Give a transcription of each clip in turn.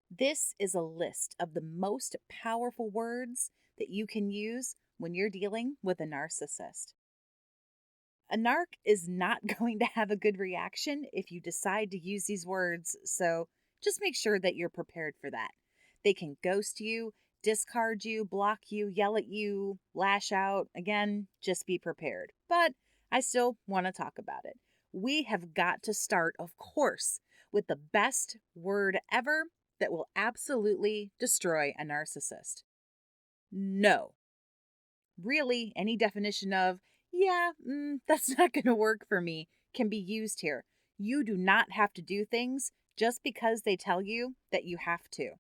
This is a list of the most powerful words that you can use when you're dealing with a narcissist. A narc is not going to have a good reaction if you decide to use these words, so just make sure that you're prepared for that. They can ghost you, discard you, block you, yell at you, lash out. Again, just be prepared. But I still want to talk about it. We have got to start, of course, with the best word ever that will absolutely destroy a narcissist. No. Really, any definition of, yeah, that's not going to work for me can be used here. You do not have to do things just because they tell you that you have to.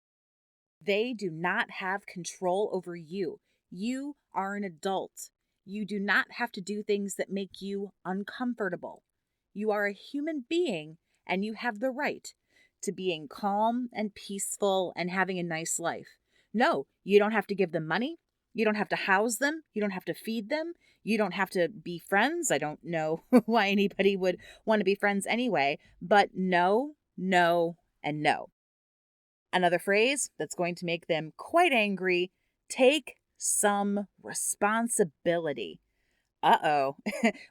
They do not have control over you. You are an adult. You do not have to do things that make you uncomfortable. You are a human being and you have the right to being calm and peaceful and having a nice life. No, you don't have to give them money. You don't have to house them. You don't have to feed them. You don't have to be friends. I don't know why anybody would want to be friends anyway, but no, no, and no. Another phrase that's going to make them quite angry: take some responsibility. Uh-oh,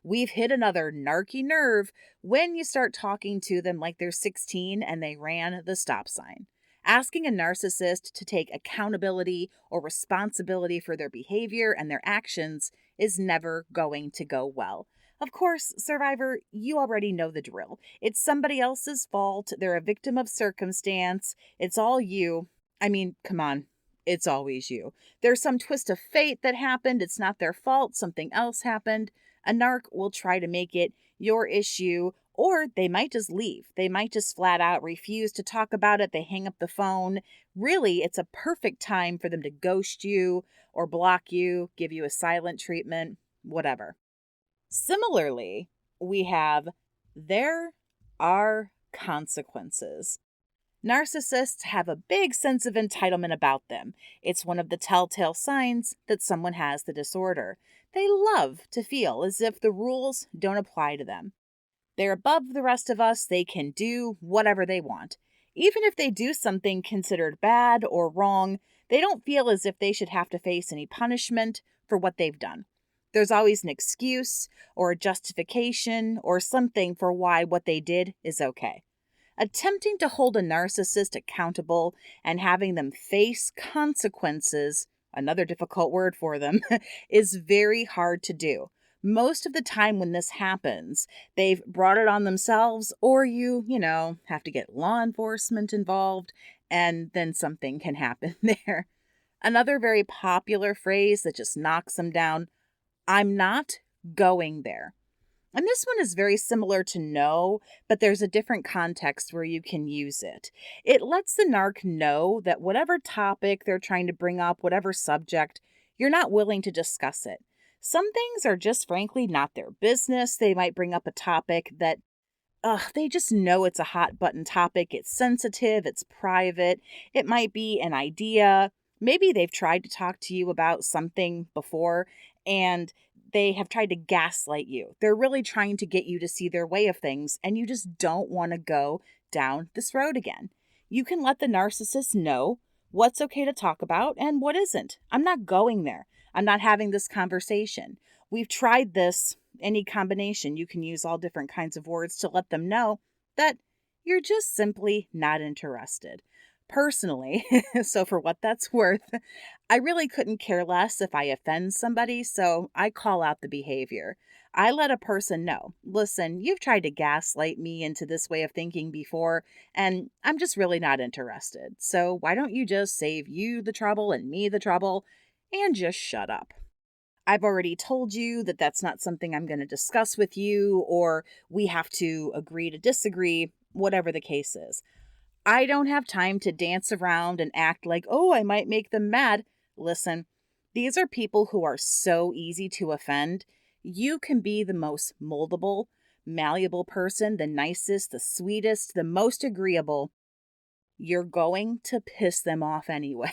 we've hit another narky nerve when you start talking to them like they're 16 and they ran the stop sign. Asking a narcissist to take accountability or responsibility for their behavior and their actions is never going to go well. Of course, survivor, you already know the drill. It's somebody else's fault. They're a victim of circumstance. It's all you. I mean, come on. It's always you. There's some twist of fate that happened. It's not their fault. Something else happened. A narc will try to make it your issue, or they might just leave. They might just flat out refuse to talk about it. They hang up the phone. Really, it's a perfect time for them to ghost you or block you, give you a silent treatment, whatever. Similarly, we have there are consequences. Narcissists have a big sense of entitlement about them. It's one of the telltale signs that someone has the disorder. They love to feel as if the rules don't apply to them. They're above the rest of us. They can do whatever they want. Even if they do something considered bad or wrong, they don't feel as if they should have to face any punishment for what they've done. There's always an excuse or a justification or something for why what they did is okay. Attempting to hold a narcissist accountable and having them face consequences, another difficult word for them, is very hard to do. Most of the time when this happens, they've brought it on themselves, or have to get law enforcement involved, and then something can happen there. Another very popular phrase that just knocks them down: I'm not going there. And this one is very similar to no, but there's a different context where you can use it. It lets the narc know that whatever topic they're trying to bring up, whatever subject, you're not willing to discuss it. Some things are just frankly not their business. They might bring up a topic that they just know it's a hot button topic. It's sensitive, it's private. It might be an idea. Maybe they've tried to talk to you about something before and they have tried to gaslight you. They're really trying to get you to see their way of things, and you just don't want to go down this road again. You can let the narcissist know what's okay to talk about and what isn't. I'm not going there. I'm not having this conversation. We've tried this, any combination. You can use all different kinds of words to let them know that you're just simply not interested. Personally, so for what that's worth, I really couldn't care less if I offend somebody, so I call out the behavior. I let a person know, listen, you've tried to gaslight me into this way of thinking before, and I'm just really not interested. So why don't you just save you the trouble and me the trouble and just shut up? I've already told you that that's not something I'm going to discuss with you, or we have to agree to disagree, whatever the case is. I don't have time to dance around and act like, oh, I might make them mad. Listen, these are people who are so easy to offend. You can be the most moldable, malleable person, the nicest, the sweetest, the most agreeable. You're going to piss them off anyway.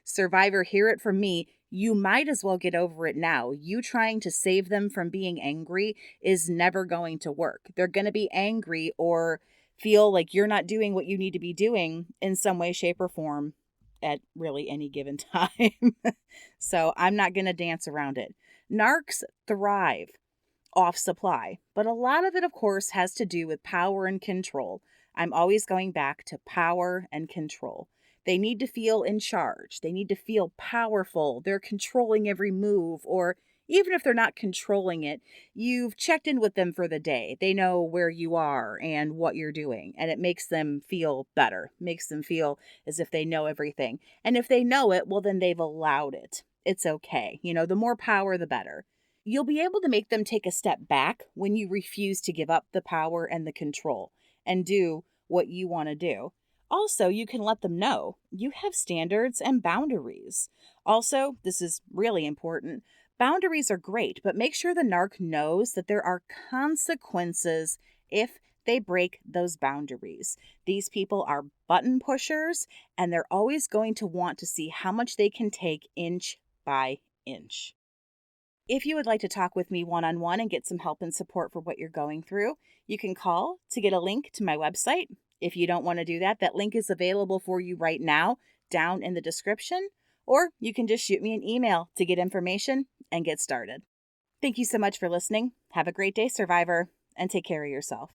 Survivor, hear it from me. You might as well get over it now. You trying to save them from being angry is never going to work. They're going to be angry or feel like you're not doing what you need to be doing in some way, shape, or form at really any given time. So I'm not going to dance around it. Narcs thrive off supply, but a lot of it, of course, has to do with power and control. I'm always going back to power and control. They need to feel in charge. They need to feel powerful. They're controlling every move, or even if they're not controlling it, you've checked in with them for the day. They know where you are and what you're doing, and it makes them feel better, makes them feel as if they know everything. And if they know it, well, then they've allowed it. It's okay. The more power, the better. You'll be able to make them take a step back when you refuse to give up the power and the control and do what you want to do. Also, you can let them know you have standards and boundaries. Also, this is really important. Boundaries are great, but make sure the narc knows that there are consequences if they break those boundaries. These people are button pushers, and they're always going to want to see how much they can take inch by inch. If you would like to talk with me one-on-one and get some help and support for what you're going through, you can call to get a link to my website. If you don't want to do that, that link is available for you right now down in the description, or you can just shoot me an email to get information and get started. Thank you so much for listening. Have a great day, survivor, and take care of yourself.